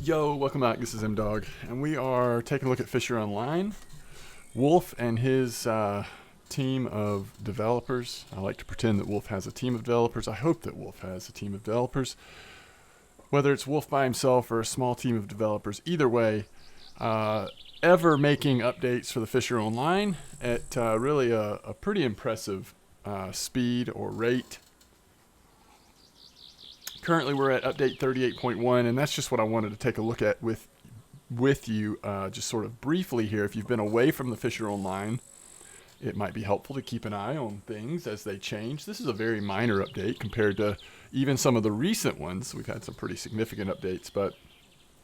Yo, welcome back. This is M-Dog, and we are taking a look at Fisher Online. Wolf and his team of developers. I like to pretend that Wolf has a team of developers. I hope that Wolf has a team of developers. Whether it's Wolf by himself or a small team of developers, either way, ever making updates for the Fisher Online at really a pretty impressive speed or rate. Currently, we're at update 38.1, and that's just what I wanted to take a look at with you, just sort of briefly here. If you've been away from the Fisher Online, it might be helpful to keep an eye on things as they change. This is a very minor update compared to even some of the recent ones. We've had some pretty significant updates, but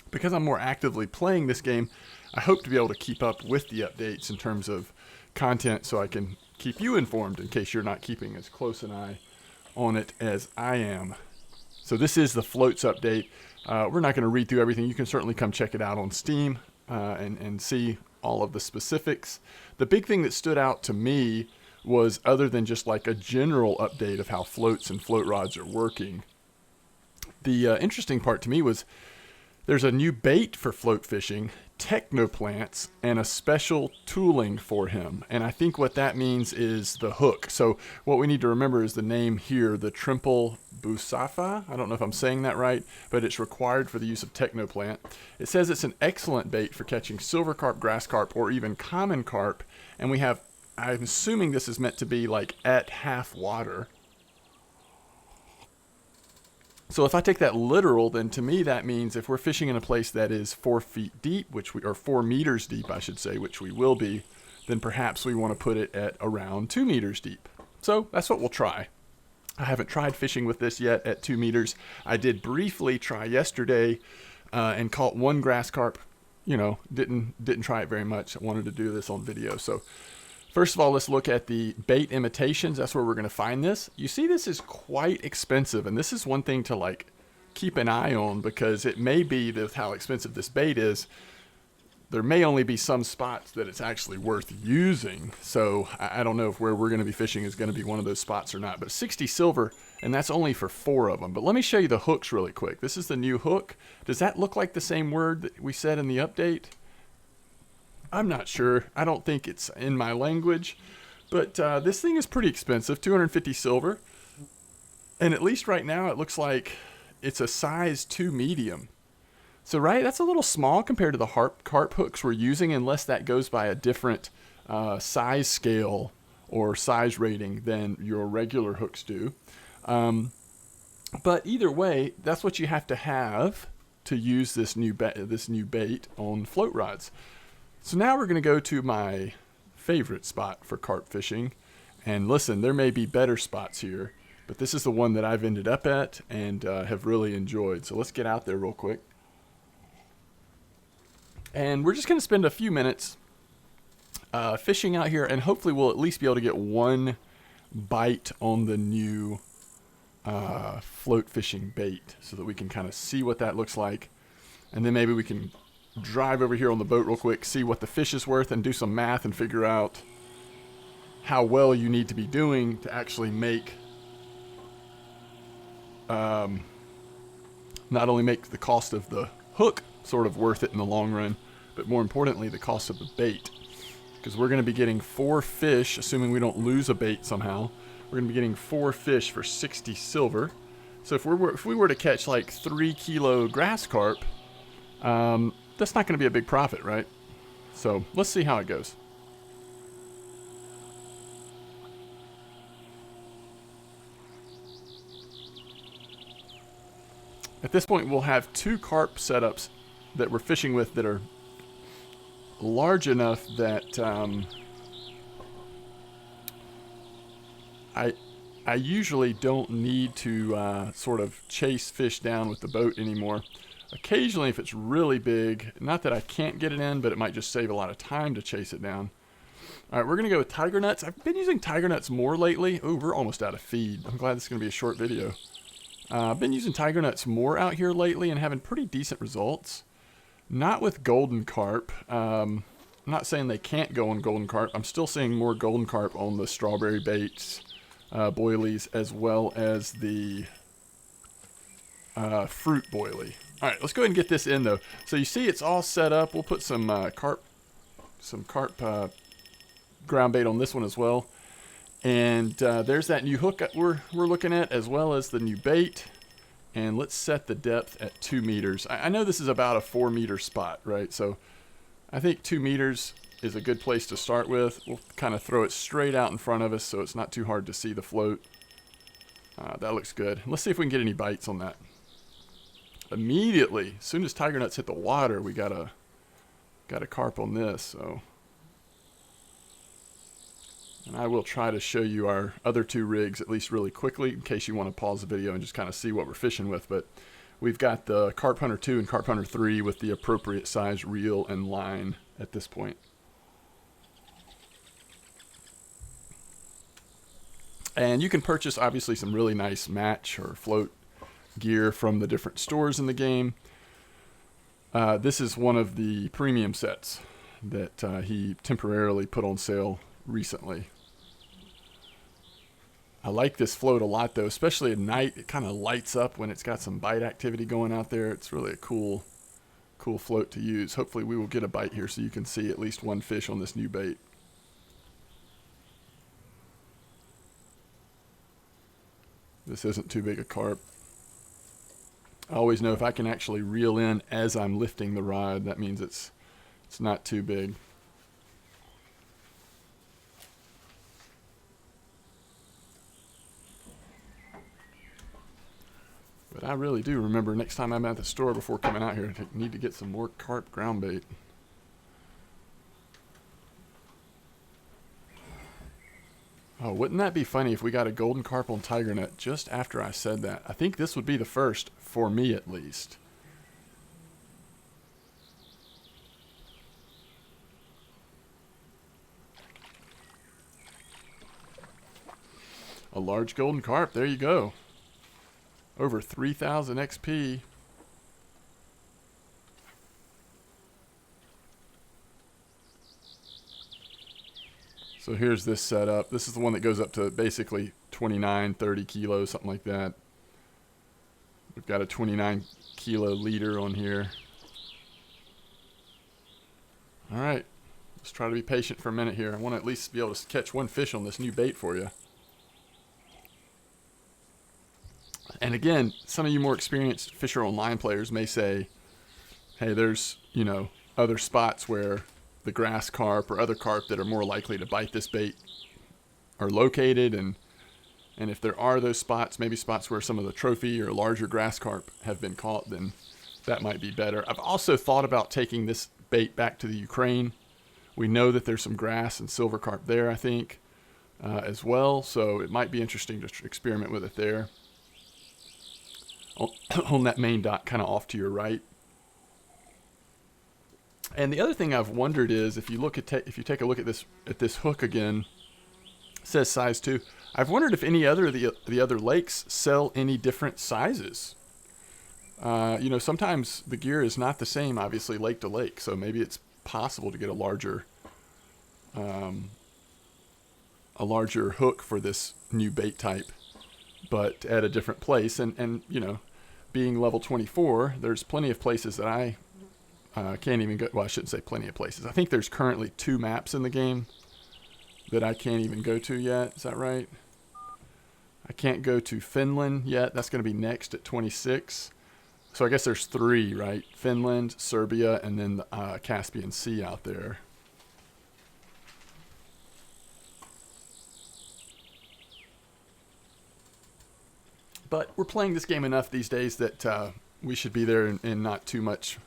because I'm more actively playing this game, I hope to be able to keep up with the updates in terms of content so I can keep you informed in case you're not keeping as close an eye on it as I am. So this is the floats update. We're not going to read through everything. You can certainly come check it out on Steam and see all of the specifics. The big thing that stood out to me was, other than just like a general update of how floats and float rods are working, the interesting part to me was there's a new bait for float fishing, Technoplants, and a special tooling for him. And I think what that means is the hook. So what we need to remember is the name here, the Trimple Busafa. I don't know if I'm saying that right, but it's required for the use of Technoplant. It says it's an excellent bait for catching silver carp, grass carp, or even common carp. And we have, I'm assuming this is meant to be like at half water. So if I take that literal, then to me that means if we're fishing in a place that is 4 feet deep, or 4 meters deep, I should say, which we will be, then perhaps we want to put it at around 2 meters deep. So that's what we'll try. I haven't tried fishing with this yet at 2 meters. I did briefly try yesterday and caught one grass carp. You know, didn't try it very much. I wanted to do this on video. So first of all, let's look at the bait imitations. That's where we're going to find this. You see, this is quite expensive, and this is one thing to like keep an eye on, because it may be that how expensive this bait is, there may only be some spots that it's actually worth using. So I don't know if where we're going to be fishing is going to be one of those spots or not. But 60 silver, and that's only for 4 of them. But let me show you the hooks really quick. This is the new hook. Does that look like the same word that we said in the update? I'm not sure. I don't think it's in my language, but this thing is pretty expensive, 250 silver. And at least right now it looks like it's a size 2 medium. So right, that's a little small compared to the carp hooks we're using, unless that goes by a different size scale or size rating than your regular hooks do. But either way, that's what you have to use this new bait on float rods. So now we're going to go to my favorite spot for carp fishing. And listen, there may be better spots here, but this is the one that I've ended up at and have really enjoyed. So let's get out there real quick. And we're just going to spend a few minutes fishing out here, and hopefully we'll at least be able to get one bite on the new float fishing bait so that we can kind of see what that looks like. And then maybe we can drive over here on the boat real quick, see what the fish is worth, and do some math and figure out how well you need to be doing to actually make not only make the cost of the hook sort of worth it in the long run, but more importantly the cost of the bait, because we're going to be getting 4 fish, assuming we don't lose a bait somehow. We're going to be getting 4 fish for 60 silver. So if we were to catch like 3 kilo grass carp, that's not going to be a big profit, right? So let's see how it goes. At this point, we'll have 2 carp setups that we're fishing with that are large enough that I usually don't need to sort of chase fish down with the boat anymore. Occasionally, if it's really big, not that I can't get it in, but it might just save a lot of time to chase it down. All right, we're going to go with tiger nuts. I've been using tiger nuts more lately. Oh, we're almost out of feed. I'm glad this is going to be a short video. I've been using tiger nuts more out here lately and having pretty decent results. Not with golden carp. I'm not saying they can't go on golden carp. I'm still seeing more golden carp on the strawberry baits, boilies, as well as the fruit boilie. All right, let's go ahead and get this in though. So you see it's all set up. We'll put some carp ground bait on this one as well. And there's that new hook that we're looking at, as well as the new bait. And let's set the depth at 2 meters. I know this is about a 4 meter spot, right? So I think 2 meters is a good place to start with. We'll kind of throw it straight out in front of us so it's not too hard to see the float. That looks good. Let's see if we can get any bites on that. Immediately, as soon as tiger nuts hit the water, we got a carp on this. So, and I will try to show you our other 2 rigs at least really quickly in case you want to pause the video and just kind of see what we're fishing with. But we've got the Carp Hunter 2 and Carp Hunter 3 with the appropriate size reel and line at this point. And you can purchase obviously some really nice match or float gear from the different stores in the game. This is one of the premium sets that he temporarily put on sale recently. I like this float a lot though, especially at night. It kind of lights up when it's got some bite activity going out there. It's really a cool float to use. Hopefully we will get a bite here so you can see at least one fish on this new bait. This isn't too big a carp. I always know if I can actually reel in as I'm lifting the rod, that means it's not too big. But I really do remember next time I'm at the store before coming out here, I need to get some more carp ground bait. Oh, wouldn't that be funny if we got a golden carp on tiger net just after I said that? I think this would be the first, for me at least. A large golden carp, there you go. Over 3,000 XP. So here's this setup. This is the one that goes up to basically 29, 30 kilos, something like that. We've got a 29 kilo leader on here. All right, let's try to be patient for a minute here. I want to at least be able to catch one fish on this new bait for you. And again, some of you more experienced Fisher Online players may say, hey, there's, you know, other spots where the grass carp or other carp that are more likely to bite this bait are located, and if there are those spots, maybe spots where some of the trophy or larger grass carp have been caught, then that might be better. I've also thought about taking this bait back to the Ukraine. We know that there's some grass and silver carp there, I think, as well, so it might be interesting to experiment with it there. On that main dock kind of off to your right. And the other thing I've wondered is if you look at if you take a look at this hook again, it says size 2. I've wondered if any other of the other lakes sell any different sizes. You know, sometimes the gear is not the same, obviously, lake to lake. So maybe it's possible to get a larger hook for this new bait type, but at a different place. And you know, being level 24, there's plenty of places that I can't even go. Well, I shouldn't say plenty of places. I think there's currently 2 maps in the game that I can't even go to yet. Is that right? I can't go to Finland yet. That's going to be next at 26. So I guess there's 3, right? Finland, Serbia, and then the Caspian Sea out there. But we're playing this game enough these days that we should be there in not too much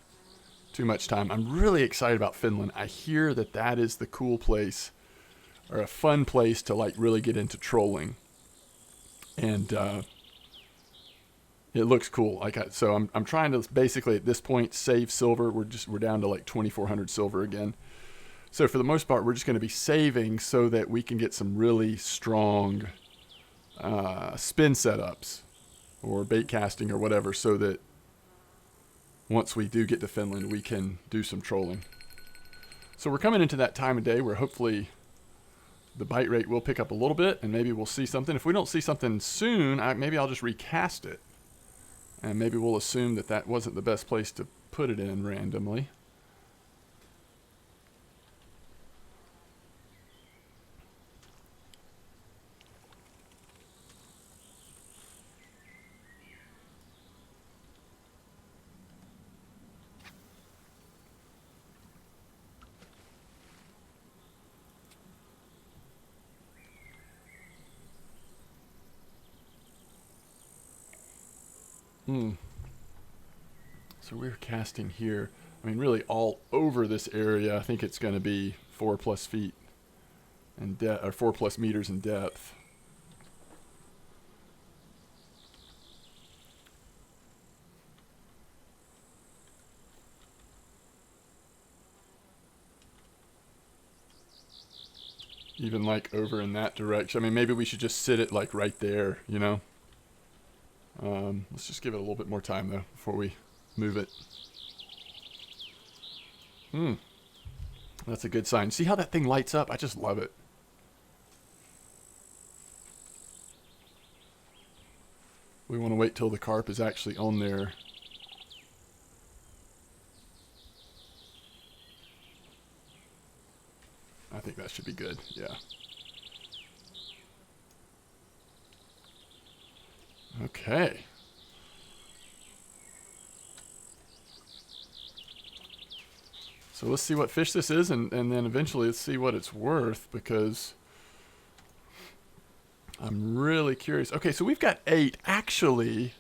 time. I'm really excited about Finland. I hear that is the cool place, or a fun place to like really get into trolling, and it looks cool. So I'm trying to basically at this point save silver. We're down to like 2,400 silver again. So for the most part, we're just going to be saving so that we can get some really strong spin setups or bait casting or whatever, so that once we do get to Finland, we can do some trolling. So we're coming into that time of day where hopefully the bite rate will pick up a little bit, and maybe we'll see something. If we don't see something soon, maybe I'll just recast it. And maybe we'll assume that that wasn't the best place to put it in randomly. So we're casting here. I mean, really all over this area. I think it's going to be 4+ feet and or 4+ meters in depth. Even like over in that direction. I mean, maybe we should just sit it like right there, you know? Let's just give it a little bit more time though before we move it. That's a good sign. See how that thing lights up? I just love it. We want to wait till the carp is actually on there. I think that should be good, yeah. Okay. So let's see what fish this is, and then eventually let's see what it's worth, because I'm really curious. Okay, so we've got 8. Actually,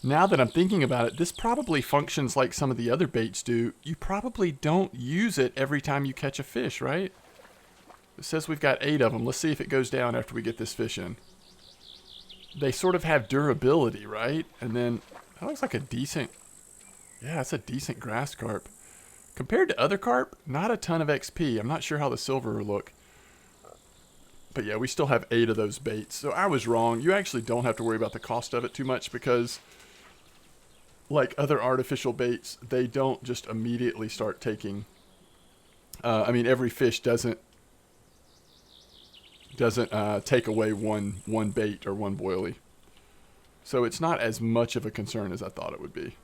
now that I'm thinking about it, this probably functions like some of the other baits do. You probably don't use it every time you catch a fish, right? It says we've got 8 of them. Let's see if it goes down after we get this fish in. They sort of have durability, right? And then that looks like a decent, yeah, it's a decent grass carp. Compared to other carp, not a ton of XP. I'm not sure how the silver will look. But yeah, we still have 8 of those baits. So I was wrong. You actually don't have to worry about the cost of it too much, because like other artificial baits, they don't just immediately start taking. I mean, every fish doesn't take away one bait or one boilie. So it's not as much of a concern as I thought it would be.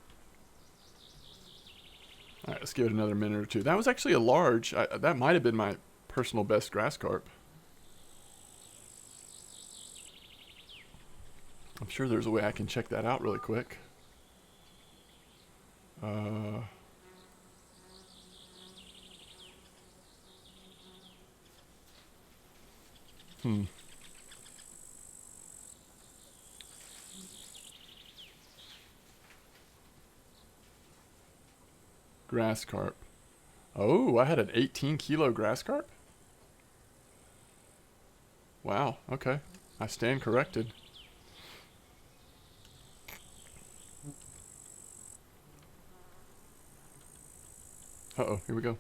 All right, let's give it another minute or two. That was actually a large. That might have been my personal best grass carp. I'm sure there's a way I can check that out really quick. Grass carp. Oh, I had an 18-kilo grass carp? Wow, okay. I stand corrected. Uh-oh, here we go.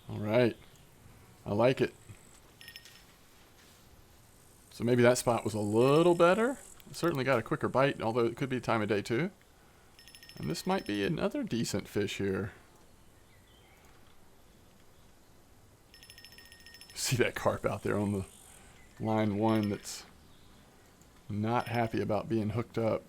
All right. I like it. So maybe that spot was a little better. Certainly got a quicker bite, although it could be time of day too. And this might be another decent fish here. See that carp out there on the line 1 that's not happy about being hooked up.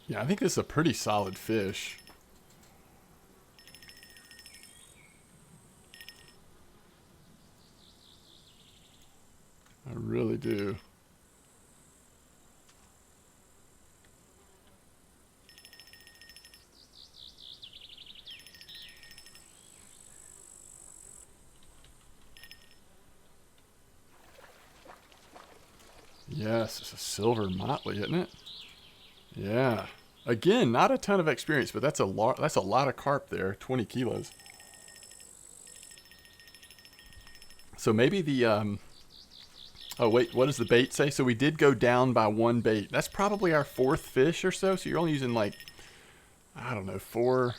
Yeah, I think this is a pretty solid fish. I really do. Yes, it's a silver motley, isn't it? Yeah. Again, not a ton of experience, but that's a lot of carp there, 20 kilos. So maybe the oh wait, what does the bait say? So we did go down by 1 bait. That's probably our 4th fish or so. So you're only using like, I don't know, 4.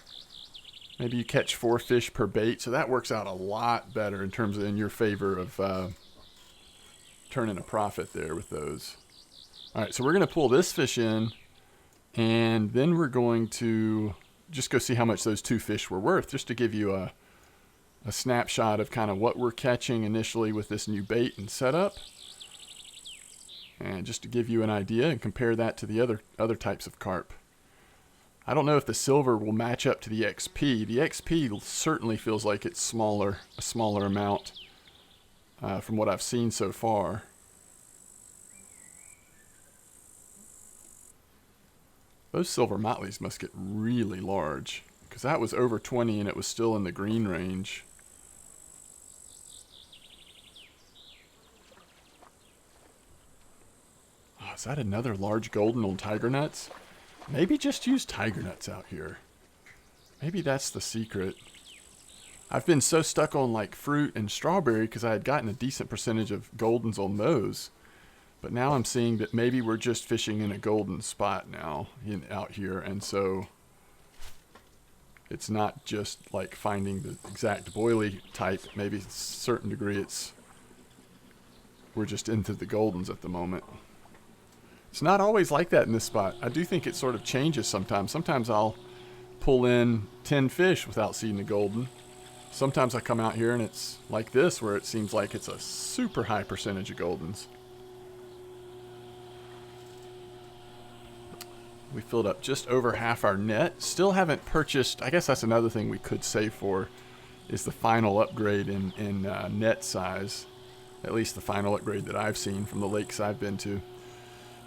Maybe you catch 4 fish per bait. So that works out a lot better in terms of in your favor of turning a profit there with those. All right, so we're going to pull this fish in, and then we're going to just go see how much those 2 fish were worth, just to give you a snapshot of kind of what we're catching initially with this new bait and setup. And just to give you an idea and compare that to the other types of carp. I don't know if the silver will match up to the XP. The XP certainly feels like it's a smaller amount from what I've seen so far. Those silver motleys must get really large, because that was over 20 and it was still in the green range. Oh, is that another large golden on tiger nuts? Maybe just use tiger nuts out here. Maybe that's the secret. I've been so stuck on like fruit and strawberry because I had gotten a decent percentage of goldens on those. But now I'm seeing that maybe we're just fishing in a golden spot now out here. And so it's not just like finding the exact boilie type. Maybe to a certain degree we're just into the goldens at the moment. It's not always like that in this spot. I do think it sort of changes sometimes. Sometimes I'll pull in 10 fish without seeing the golden. Sometimes I come out here and it's like this, where it seems like it's a super high percentage of goldens. We filled up just over half our net. Still haven't purchased, I guess that's another thing we could save for, is the final upgrade in net size. At least the final upgrade that I've seen from the lakes I've been to.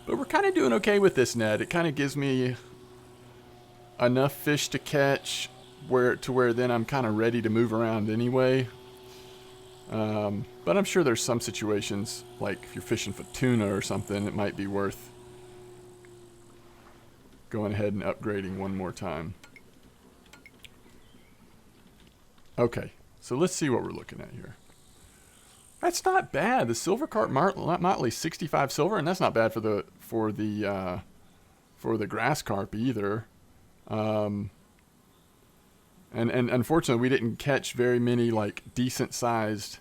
But we're kind of doing okay with this net. It kind of gives me enough fish to catch where then I'm kind of ready to move around anyway. But I'm sure there's some situations, like if you're fishing for tuna or something, it might be worth going ahead and upgrading one more time. Okay, so let's see what we're looking at here. That's not bad. The silver carp motley 65 silver, and that's not bad for the grass carp either. And unfortunately, we didn't catch very many like decent sized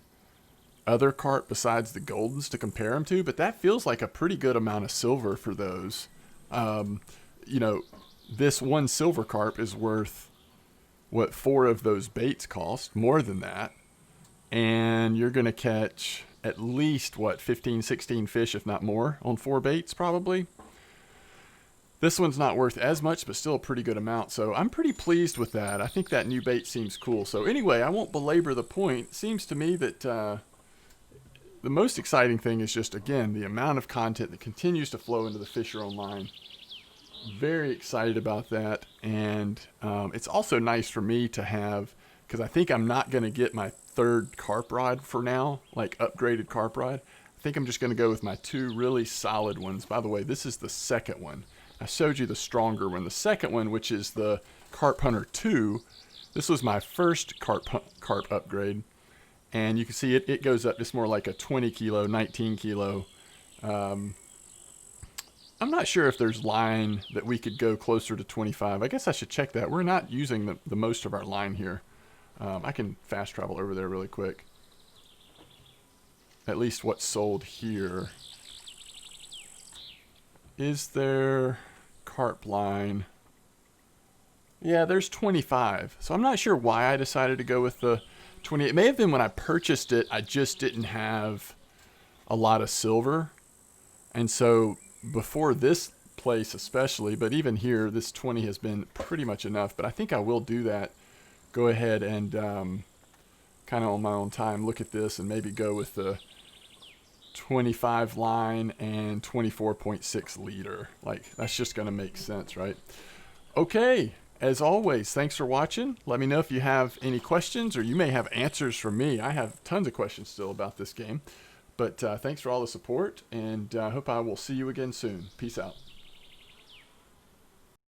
other carp besides the goldens to compare them to. But that feels like a pretty good amount of silver for those. You know, this one silver carp is worth what 4 of those baits cost, more than that. And you're going to catch at least, 15, 16 fish, if not more, on 4 baits probably. This one's not worth as much, but still a pretty good amount. So I'm pretty pleased with that. I think that new bait seems cool. So anyway, I won't belabor the point. It seems to me that the most exciting thing is just, again, the amount of content that continues to flow into the Fisher Online. Very excited about that. And it's also nice for me to have, because I think I'm not going to get my 3rd carp rod for now, like upgraded carp rod. I think I'm just going to go with my 2 really solid ones. By the way, this is the second one. I showed you the stronger one. The second one, which is the Carp Hunter 2, this was my first carp upgrade. And you can see it goes up. It's more like a 20 kilo, 19 kilo. I'm not sure if there's line that we could go closer to 25. I guess I should check that. We're not using the most of our line here. I can fast travel over there really quick. At least what's sold here. Is there carp line? Yeah, there's 25. So I'm not sure why I decided to go with the 20. It may have been when I purchased it, I just didn't have a lot of silver. And so before this place especially, but even here, this 20 has been pretty much enough. But I think I will do that. Go ahead and kind of on my own time look at this and maybe go with the 25 line and 24.6 liter. Like, that's just going to make sense, right? Okay, as always, thanks for watching. Let me know if you have any questions, or you may have answers from me. I have tons of questions still about this game. But thanks for all the support, and I hope I will see you again soon. Peace out.